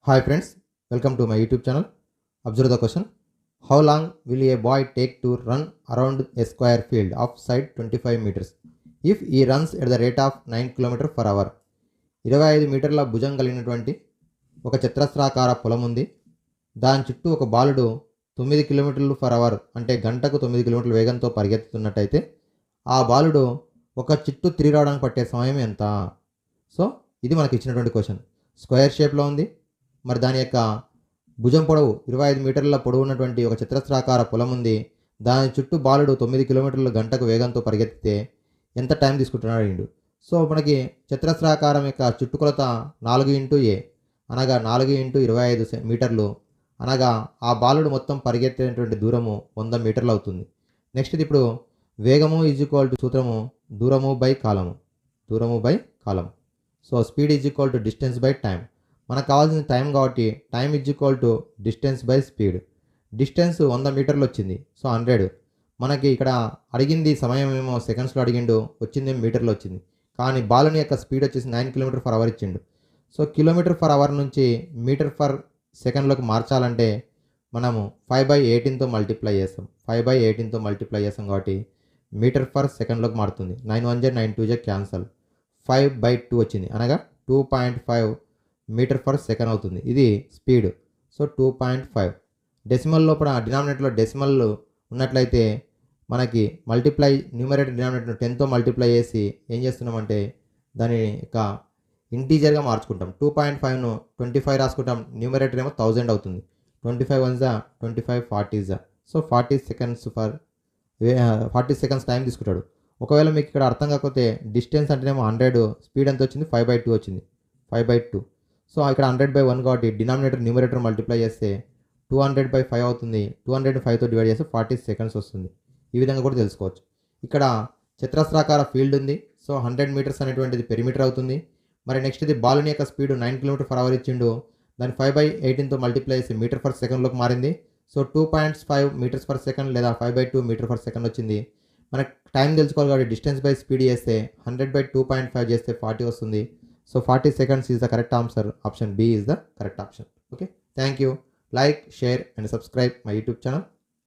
Hi friends, welcome to my YouTube channel. Observe the question. How long will a boy take to run around a square field of side 25 meters if he runs at the rate of 9 km per hour? 25 మీటర్ల భుజం కలిగినటువంటి ఒక చతురస్రాకార పొలం ఉంది. దాని చుట్టూ ఒక బాలుడు 9 కిలోమీటర్లు పర్ అవర్ అంటే గంటకు 9 కిలోమీటర్ల వేగంతో పరిగెత్తుతున్నట్టయితే ఆ బాలుడు ఒక చుట్టూ తిరిగి రావడానికి పట్టే సమయం ఎంత? సో ఇది మనకి ఇచ్చినటువంటి క్వశ్చన్. స్క్వేర్ షేప్లో ఉంది. మరి దాని యొక్క భుజం పొడవు 25 మీటర్ల పొడవు ఉన్నటువంటి ఒక చతురస్రాకార పొలం ఉంది. దాని చుట్టూ బాలుడు 9 కిలోమీటర్ల గంటకు వేగంతో పరిగెత్తితే ఎంత టైం తీసుకుంటున్నాడు అడిగిండు. సో మనకి చతురస్రాకారం యొక్క చుట్టుకొలత 4 అనగా 4 × 25 మీటర్లు అనగా ఆ బాలుడు మొత్తం పరిగెత్తేటువంటి దూరము 100 మీటర్లు అవుతుంది. నెక్స్ట్ ఇప్పుడు వేగము ఈజ్ ఈక్వల్ టు సూత్రము దూరము by column. So speed is equal to distance by time. మనకు కావాల్సిన టైం కాబట్టి time is equal to distance by speed. Distance 100 మీటర్లు వచ్చింది. సో 100. మనకి ఇక్కడ అడిగింది సమయం ఏమో సెకండ్స్లో అడిగిండు, వచ్చింది మీటర్లో వచ్చింది. కానీ బాలుని యొక్క స్పీడ్ వచ్చేసి 9 కిలోమీటర్ పర్ అవర్ ఇచ్చిండు. సో కిలోమీటర్ పర్ అవర్ నుంచి మీటర్ పర్ సెకండ్లోకి మార్చాలంటే మనము 5/18తో మల్టిప్లై చేస్తాం. 5/18తో మల్టిప్లై చేస్తాం కాబట్టి మీటర్ పర్ సెకండ్లోకి మారుతుంది. 9 1 9 2 క్యాన్సల్. 5/2 వచ్చింది అనగా 2.5 మీటర్ పర్ సెకండ్ అవుతుంది. ఇది స్పీడ్. సో 2.5. డెసిమల్ లోపల డినామినేటర్లో డెసిమల్ ఉన్నట్లయితే మనకి మల్టిప్లై న్యూమరేటర్ డినామినేటర్ 10తో మల్టిప్లై చేసి ఏం చేస్తున్నామంటే దాని యొక్క ఇంటీజర్గా మార్చుకుంటాం. 2.5ను 25 రాసుకుంటాం. న్యూమరేటర్ ఏమో 1000 అవుతుంది. 25 1 25 40. సో 40 సెకండ్స్ టైం తీసుకుంటాడు. ఒకవేళ మీకు ఇక్కడ అర్థం కాకపోతే డిస్టెన్స్ అంటేనేమో 100, స్పీడ్ ఎంత వచ్చింది 5/2 వచ్చింది. 5/2. సో ఇక్కడ 100/1 కాబట్టి డినామినేటర్ న్యూమరేటర్ మల్టిప్లై చేస్తే 200/5 అవుతుంది. 200ని 5తో డివైడ్ చేస్తే 40 సెకండ్స్ వస్తుంది. ఈ విధంగా కూడా తెలుసుకోవచ్చు. ఇక్కడ చతురస్రాకార ఫీల్డ్ ఉంది. సో 100 మీటర్స్ అనేటువంటిది పెరిమీటర్ అవుతుంది. మరి నెక్స్ట్ ఇది బాలుని యొక్క స్పీడ్ 9 కిలోమీటర్ పర్ అవర్ ఇచ్చిండు. దాన్ని 5/18తో మల్టిప్లై చేసి మీటర్ పర్ సెకండ్లోకి మారింది. సో 2.5 మీటర్స్ పర్ సెకండ్ లేదా 5/2 మీటర్ పర్ సెకండ్ వచ్చింది. మనకు టైం తెలుసుకోవాలి కాబట్టి డిస్టెన్స్ బై స్పీడ్ చేస్తే 100/2.5 చేస్తే 40 వస్తుంది. So 40 seconds is the correct answer. Option B is the correct option. Okay. Thank you. Like, share and subscribe my YouTube channel.